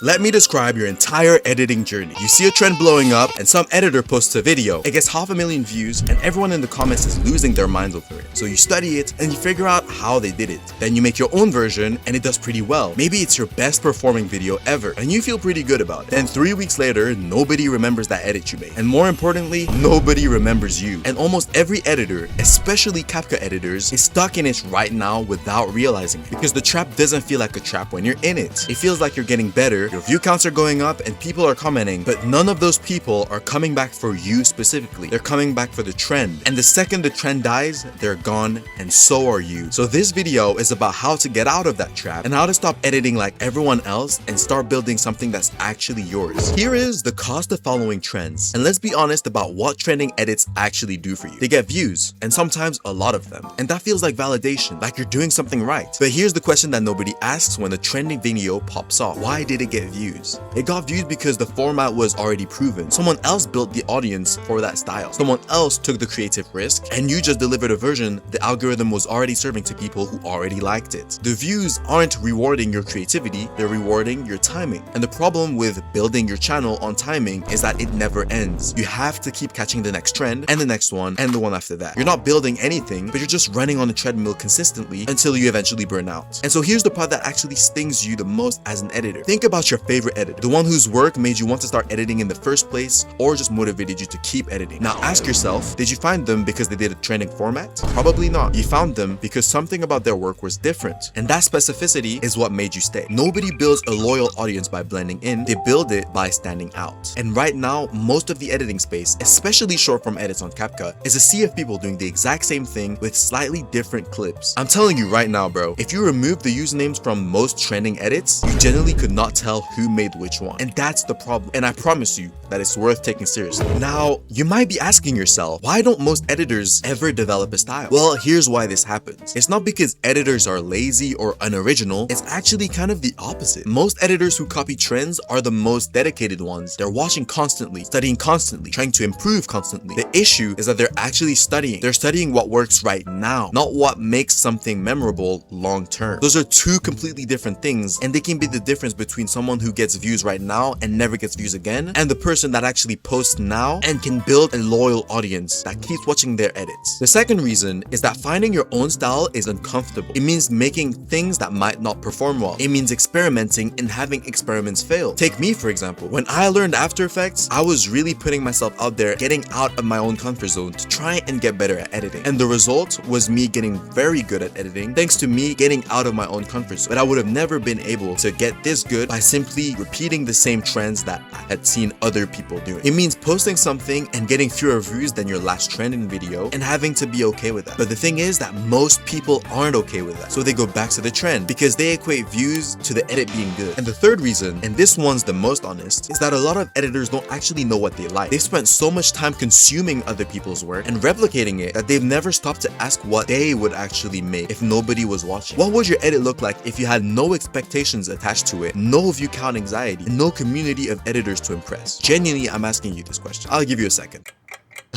Let me describe your entire editing journey. You see a trend blowing up and some editor posts a video. It gets 500,000 views and everyone in the comments is losing their minds over it. So you study it and you figure out how they did it. Then you make your own version and it does pretty well. Maybe it's your best performing video ever and you feel pretty good about it. Then 3 weeks later, nobody remembers that edit you made. And more importantly, nobody remembers you. And almost every editor, especially Capcut editors, is stuck in it right now without realizing it. Because the trap doesn't feel like a trap when you're in it. It feels like you're getting better. Your view counts are going up and people are commenting, but none of those people are coming back for you specifically. They're coming back for the trend. And the second the trend dies, they're gone and so are you. So this video is about how to get out of that trap and how to stop editing like everyone else and start building something that's actually yours. Here is the cost of following trends. And let's be honest about what trending edits actually do for you. They get views and sometimes a lot of them. And that feels like validation, like you're doing something right. But here's the question that nobody asks when a trending video pops off. Why did it get views? It got views because the format was already proven. Someone else built the audience for that style. Someone else took the creative risk and you just delivered a version the algorithm was already serving to people who already liked it. The views aren't rewarding your creativity, they're rewarding your timing. And the problem with building your channel on timing is that it never ends. You have to keep catching the next trend and the next one and the one after that. You're not building anything, but you're just running on a treadmill consistently until you eventually burn out. And so here's the part that actually stings you the most as an editor. Think about your favorite editor, the one whose work made you want to start editing in the first place or just motivated you to keep editing. Now ask yourself, did you find them because they did a trending format? Probably not. You found them because something about their work was different. And that specificity is what made you stay. Nobody builds a loyal audience by blending in, they build it by standing out. And right now, most of the editing space, especially short form edits on Capcut, is a sea of people doing the exact same thing with slightly different clips. I'm telling you right now, bro, if you remove the usernames from most trending edits, you generally could not tell who made which one. And that's the problem. And I promise you that it's worth taking seriously. Now, you might be asking yourself, why don't most editors ever develop a style? Well, here's why this happens. It's not because editors are lazy or unoriginal. It's actually kind of the opposite. Most editors who copy trends are the most dedicated ones. They're watching constantly, studying constantly, trying to improve constantly. The issue is that they're actually studying. They're studying what works right now, not what makes something memorable long term. Those are two completely different things, and they can be the difference between someone who gets views right now and never gets views again, and the person that actually posts now and can build a loyal audience that keeps watching their edits. The second reason is that finding your own style is uncomfortable. It means making things that might not perform well. It means experimenting and having experiments fail. Take me, for example. When I learned After Effects, I was really putting myself out there, getting out of my own comfort zone to try and get better at editing. And the result was me getting very good at editing thanks to me getting out of my own comfort zone. But I would have never been able to get this good by simply repeating the same trends that I had seen other people doing. It means posting something and getting fewer views than your last trending video and having to be okay with that. But the thing is that most people aren't okay with that. So they go back to the trend because they equate views to the edit being good. And the third reason, and this one's the most honest, is that a lot of editors don't actually know what they like. They've spent so much time consuming other people's work and replicating it that they've never stopped to ask what they would actually make if nobody was watching. What would your edit look like if you had no expectations attached to it, no view count anxiety, and no community of editors to impress? Genuinely, I'm asking you this question. I'll give you a second.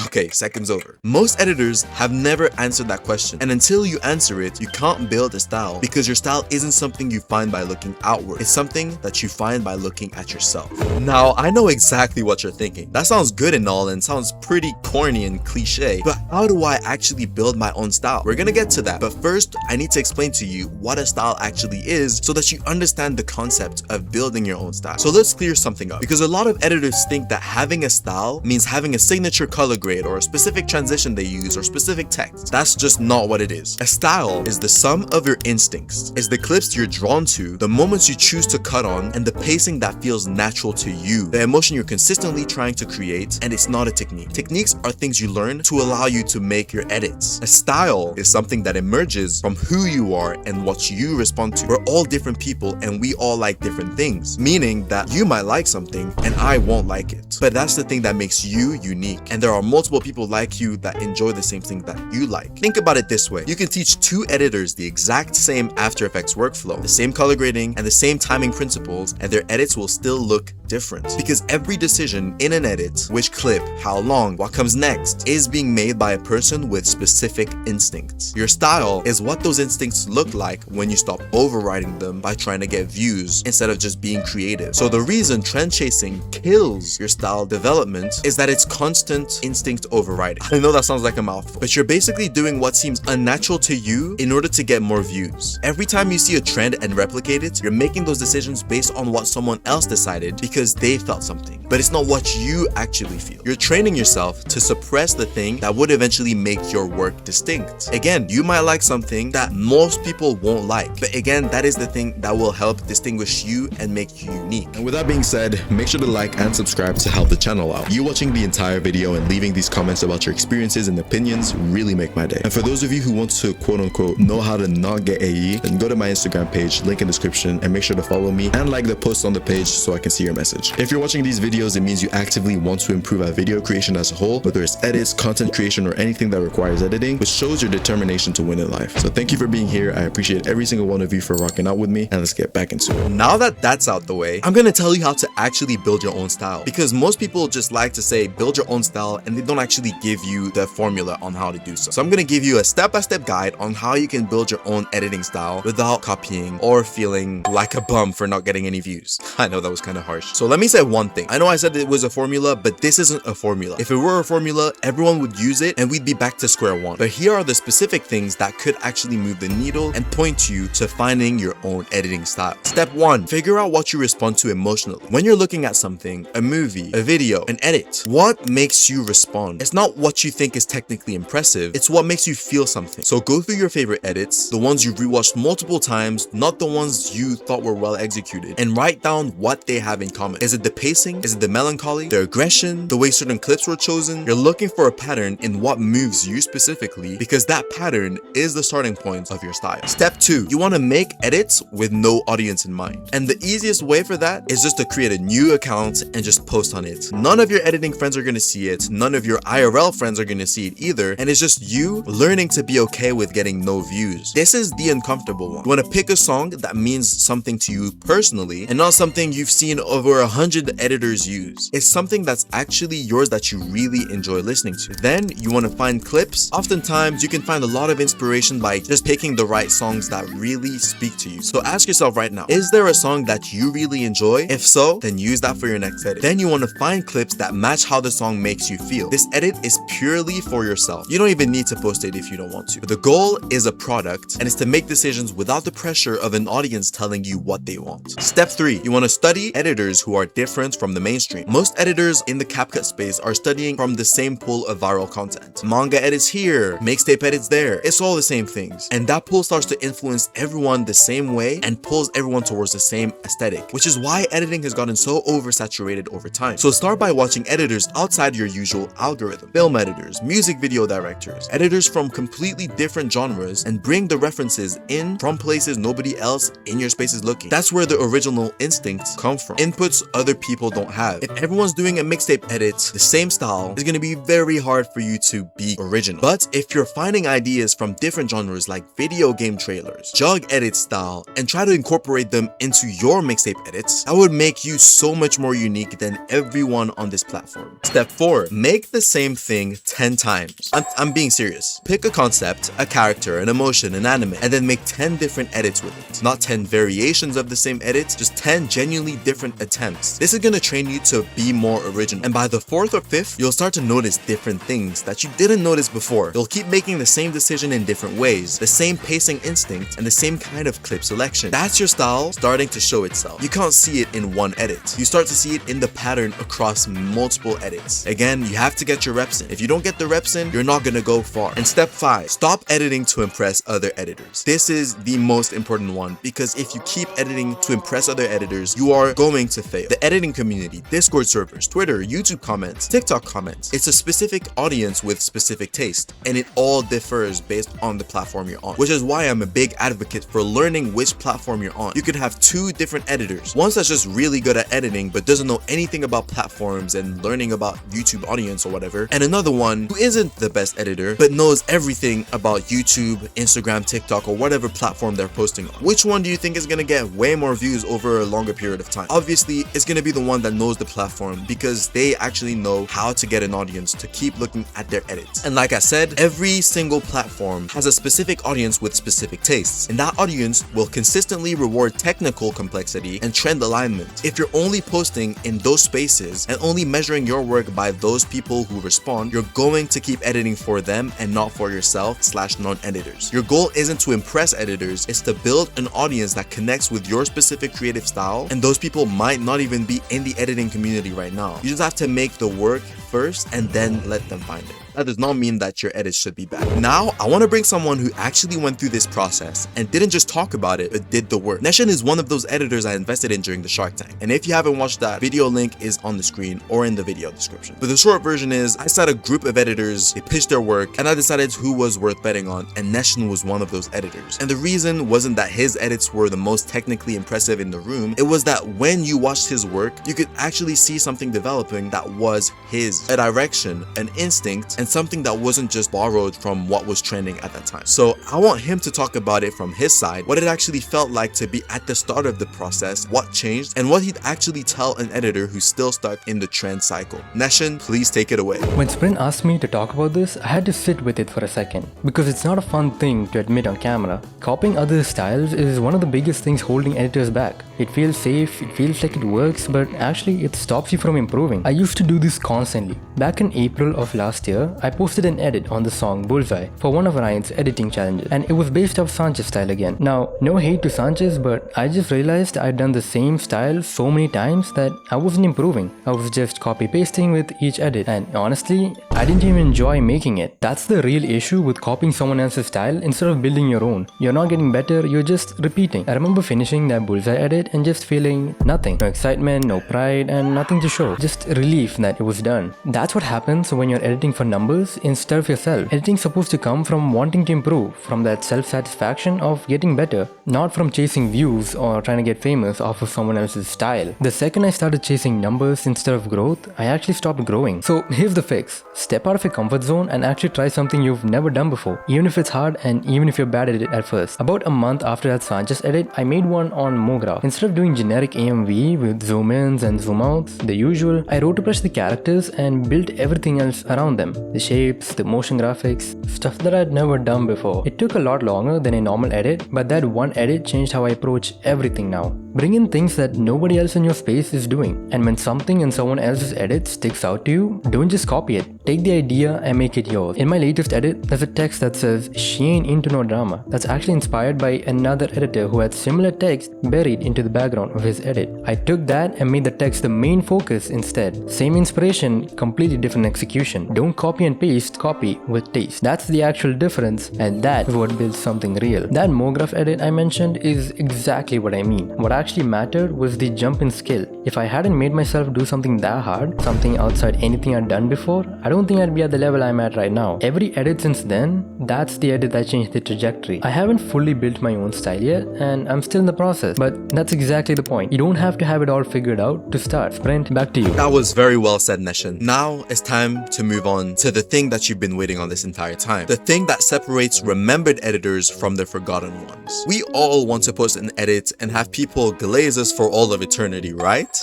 Okay, second's over. Most editors have never answered that question, and until you answer it, you can't build a style because your style isn't something you find by looking outward. It's something that you find by looking at yourself. Now, I know exactly what you're thinking. That sounds good and all and sounds pretty corny and cliche, but how do I actually build my own style? We're gonna get to that, but first, I need to explain to you what a style actually is so that you understand the concept of building your own style. So let's clear something up, because a lot of editors think that having a style means having a signature color grade or a specific transition they use or specific text. That's just not what it is. A style is the sum of your instincts. It's the clips you're drawn to, the moments you choose to cut on, and the pacing that feels natural to you, the emotion you're consistently trying to create, and it's not a technique. Techniques are things you learn to allow you to make your edits. A style is something that emerges from who you are and what you respond to. We're all different people and we all like different things, meaning that you might like something and I won't like it. But that's the thing that makes you unique, and there are multiple multiple people like you that enjoy the same thing that you like. Think about it this way. You can teach 2 editors the exact same After Effects workflow, the same color grading, and the same timing principles, and their edits will still look different. Because every decision in an edit, which clip, how long, what comes next, is being made by a person with specific instincts. Your style is what those instincts look like when you stop overriding them by trying to get views instead of just being creative. So the reason trend chasing kills your style development is that it's constant instinct overriding. I know that sounds like a mouthful, but you're basically doing what seems unnatural to you in order to get more views. Every time you see a trend and replicate it, you're making those decisions based on what someone else decided because they felt something, but it's not what you actually feel. You're training yourself to suppress the thing that would eventually make your work distinct. Again, you might like something that most people won't like, but again, that is the thing that will help distinguish you and make you unique. And with that being said, make sure to like and subscribe to help the channel out. You watching the entire video and leaving these comments about your experiences and opinions really make my day. And for those of you who want to quote unquote know how to not get AE, then go to my Instagram page, link in description, and make sure to follow me and like the post on the page so I can see your message. If you're watching these videos, it means you actively want to improve our video creation as a whole, whether it's edits, content creation, or anything that requires editing, which shows your determination to win in life. So thank you for being here. I appreciate every single one of you for rocking out with me, and let's get back into it. Now that that's out the way, I'm gonna tell you how to actually build your own style, because most people just like to say build your own style and they don't actually give you the formula on how to do so. So I'm gonna give you a step-by-step guide on how you can build your own editing style without copying or feeling like a bum for not getting any views. I know that was kind of harsh. So let me say one thing. I know I said it was a formula, but this isn't a formula. If it were a formula, everyone would use it and we'd be back to square one. But here are the specific things that could actually move the needle and point you to finding your own editing style. Step 1, figure out what you respond to emotionally. When you're looking at something, a movie, a video, an edit, what makes you respond? It's not what you think is technically impressive, it's what makes you feel something. So go through your favorite edits, the ones you've rewatched multiple times, not the ones you thought were well executed, and write down what they have in common. Is it the pacing? Is it the melancholy? The aggression? The way certain clips were chosen? You're looking for a pattern in what moves you specifically, because that pattern is the starting point of your style. Step 2, you want to make edits with no audience in mind. And the easiest way for that is just to create a new account and just post on it. None of your editing friends are going to see it. None of your IRL friends are going to see it either. And it's just you learning to be okay with getting no views. This is the uncomfortable one. You want to pick a song that means something to you personally and not something you've seen over 100 editors use. It's something that's actually yours that you really enjoy listening to. Then you want to find clips. Oftentimes you can find a lot of inspiration by just picking the right songs that really speak to you. So ask yourself right now, is there a song that you really enjoy? If so, then use that for your next edit. Then you want to find clips that match how the song makes you feel. This edit is purely for yourself. You don't even need to post it if you don't want to. But the goal is a product, and it's to make decisions without the pressure of an audience telling you what they want. Step 3, you want to study editors who are different from the mainstream. Most editors in the Capcut space are studying from the same pool of viral content. Manga edits here, mixtape edits there. It's all the same things. And that pool starts to influence everyone the same way and pulls everyone towards the same aesthetic, which is why editing has gotten so oversaturated over time. So start by watching editors outside your usual algorithm. Film editors, music video directors, editors from completely different genres, and bring the references in from places nobody else in your space is looking. That's where the original instincts come from. Inputs other people don't have. If everyone's doing a mixtape edit, the same style, is going to be very hard for you to be original. But if you're finding ideas from different genres like video game trailers, jug edit style, and try to incorporate them into your mixtape edits, that would make you so much more unique than everyone on this platform. Step 4, make the same thing 10 times. I'm being serious. Pick a concept, a character, an emotion, an anime, and then make 10 different edits with it. Not 10 variations of the same edit, just 10 genuinely different attempts. This is going to train you to be more original. And by the 4th or 5th, you'll start to notice different things that you didn't notice before. You'll keep making the same decision in different ways, the same pacing instinct, and the same kind of clip selection. That's your style starting to show itself. You can't see it in one edit. You start to see it in the pattern across multiple edits. Again, you have to get your reps in. If you don't get the reps in, you're not going to go far. And step 5, stop editing to impress other editors. This is the most important one, because if you keep editing to impress other editors, you are going to fail. The editing community, Discord servers, Twitter, YouTube comments, TikTok comments, it's a specific audience with specific taste, and it all differs based on the platform you're on, which is why I'm a big advocate for learning which platform you're on. You could have 2 different editors. One that's just really good at editing but doesn't know anything about platforms and learning about YouTube audience or whatever, and another one who isn't the best editor but knows everything about YouTube, Instagram, TikTok, or whatever platform they're posting on. Which one do you think is gonna get way more views over a longer period of time? Obviously, it's gonna be the one that knows the platform because they actually know how to get an audience to keep looking at their edits. And like I said, every single platform has a specific audience with specific tastes, and that audience will consistently reward technical complexity and trend alignment. If you're only posting in those spaces and only measuring your work by those people who respond, you're going to keep editing for them and not for yourself/non-editors. Your goal isn't to impress editors, it's to build an audience that connects with your specific creative style, and those people might not even be in the editing community right now. You just have to make the work first and then let them find it. That does not mean that your edits should be bad. Now, I want to bring someone who actually went through this process and didn't just talk about it, but did the work. NESSION is one of those editors I invested in during the Shark Tank. And if you haven't watched that, video link is on the screen or in the video description. But the short version is, I saw a group of editors, they pitched their work, and I decided who was worth betting on, and NESSION was one of those editors. And the reason wasn't that his edits were the most technically impressive in the room, it was that when you watched his work, you could actually see something developing that was his. A direction, an instinct, and something that wasn't just borrowed from what was trending at that time. So I want him to talk about it from his side, what it actually felt like to be at the start of the process, what changed, and what he'd actually tell an editor who's still stuck in the trend cycle. NESSION, please take it away. When Sprint asked me to talk about this, I had to sit with it for a second, because it's not a fun thing to admit on camera. Copying other styles is one of the biggest things holding editors back. It feels safe, it feels like it works, but actually it stops you from improving. I used to do this constantly. Back in April of last year, I posted an edit on the song Bullseye for one of Ryan's editing challenges, and it was based off Sanchez style again. Now, no hate to Sanchez, but I just realized I'd done the same style so many times that I wasn't improving. I was just copy pasting with each edit, and honestly, I didn't even enjoy making it. That's the real issue with copying someone else's style instead of building your own. You're not getting better, you're just repeating. I remember finishing that Bullseye edit and just feeling nothing. No excitement, no pride, and nothing to show. Just relief that it was done. That's what happens when you're editing for numbers instead of yourself. Editing's supposed to come from wanting to improve, from that self-satisfaction of getting better, not from chasing views or trying to get famous off of someone else's style. The second I started chasing numbers instead of growth, I actually stopped growing. So here's the fix. Step out of your comfort zone and actually try something you've never done before, even if it's hard and even if you're bad at it at first. About a month after that Sanchez edit, I made one on MoGraph. Instead of doing generic AMV with zoom ins and zoom outs, the usual, I rotobrushed the characters and built everything else around them. The shapes, the motion graphics, stuff that I'd never done before. It took a lot longer than a normal edit, but that one edit changed how I approach everything now. Bring in things that nobody else in your space is doing. And when something in someone else's edit sticks out to you, don't just copy it. Take the idea and make it yours. In my latest edit, there's a text that says, "She ain't into no drama." That's actually inspired by another editor who had similar text buried into the background of his edit. I took that and made the text the main focus instead. Same inspiration, completely different execution. Don't copy and paste, copy with taste. That's the actual difference, and that is what builds something real. That MoGraph edit I mentioned is exactly what I mean. What actually mattered was the jump in skill. If I hadn't made myself do something that hard, something outside anything I'd done before, I don't think I'd be at the level I'm at right now. Every edit since then, that's the edit that changed the trajectory. I haven't fully built my own style yet, and I'm still in the process, but that's exactly the point. You don't have to have it all figured out to start. Sprint, back to you. That was very well said, NESSION. Now it's time to move on to the thing that you've been waiting on this entire time. The thing that separates remembered editors from the forgotten ones. We all want to post an edit and have people glaze us for all of eternity, right?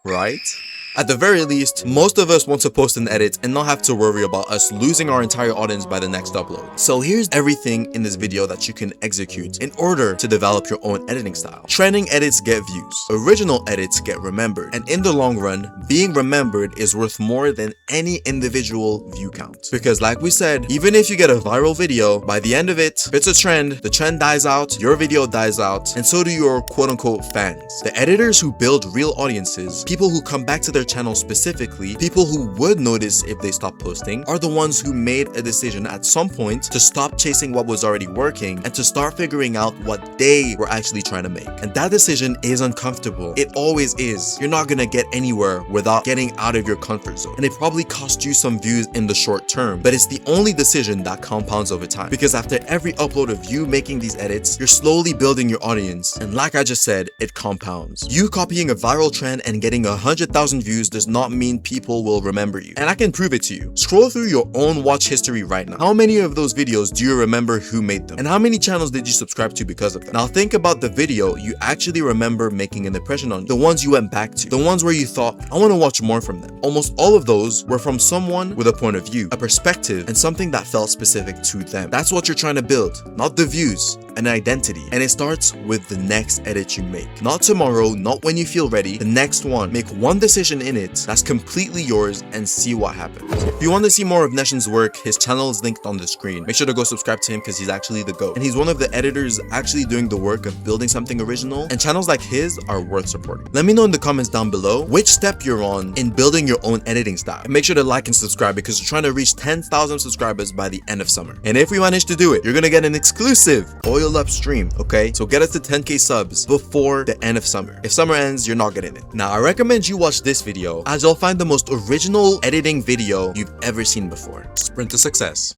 Right? At the very least, most of us want to post an edit and not have to worry about us losing our entire audience by the next upload. So here's everything in this video that you can execute in order to develop your own editing style. Trending edits get views. Original edits get remembered. And in the long run, being remembered is worth more than any individual view count. Because like we said, even if you get a viral video, by the end of it, if it's a trend, the trend dies out, your video dies out, and so do your quote-unquote fans. The editors who build real audiences, people who come back to their channel specifically, people who would notice if they stopped posting, are the ones who made a decision at some point to stop chasing what was already working and to start figuring out what they were actually trying to make. And that decision is uncomfortable. It always is. You're not gonna get anywhere without getting out of your comfort zone. And it probably cost you some views in the short term, but it's the only decision that compounds over time. Because after every upload of you making these edits, you're slowly building your audience. And like I just said, it compounds. You copying a viral trend and getting 100,000 views views does not mean people will remember you. And I can prove it to you. Scroll through your own watch history right now. How many of those videos do you remember who made them? And how many channels did you subscribe to because of them? Now think about the video you actually remember making an impression on you. The ones you went back to. The ones where you thought, I want to watch more from them. Almost all of those were from someone with a point of view, a perspective, and something that felt specific to them. That's what you're trying to build, not the views, an identity. And it starts with the next edit you make. Not tomorrow, not when you feel ready, the next one. Make one decision in it that's completely yours and see what happens. If you want to see more of NESSION's work, his channel is linked on the screen. Make sure to go subscribe to him because he's actually the GOAT. And he's one of the editors actually doing the work of building something original, and channels like his are worth supporting. Let me know in the comments down below which step you're on in building your own editing style. And make sure to like and subscribe because we're trying to reach 10,000 subscribers by the end of summer. And if we manage to do it, you're gonna get an exclusive oil up stream, okay? So get us to 10k subs before the end of summer. If summer ends, you're not getting it. Now, I recommend you watch this video as you'll find the most original editing video you've ever seen before. Sprint to success.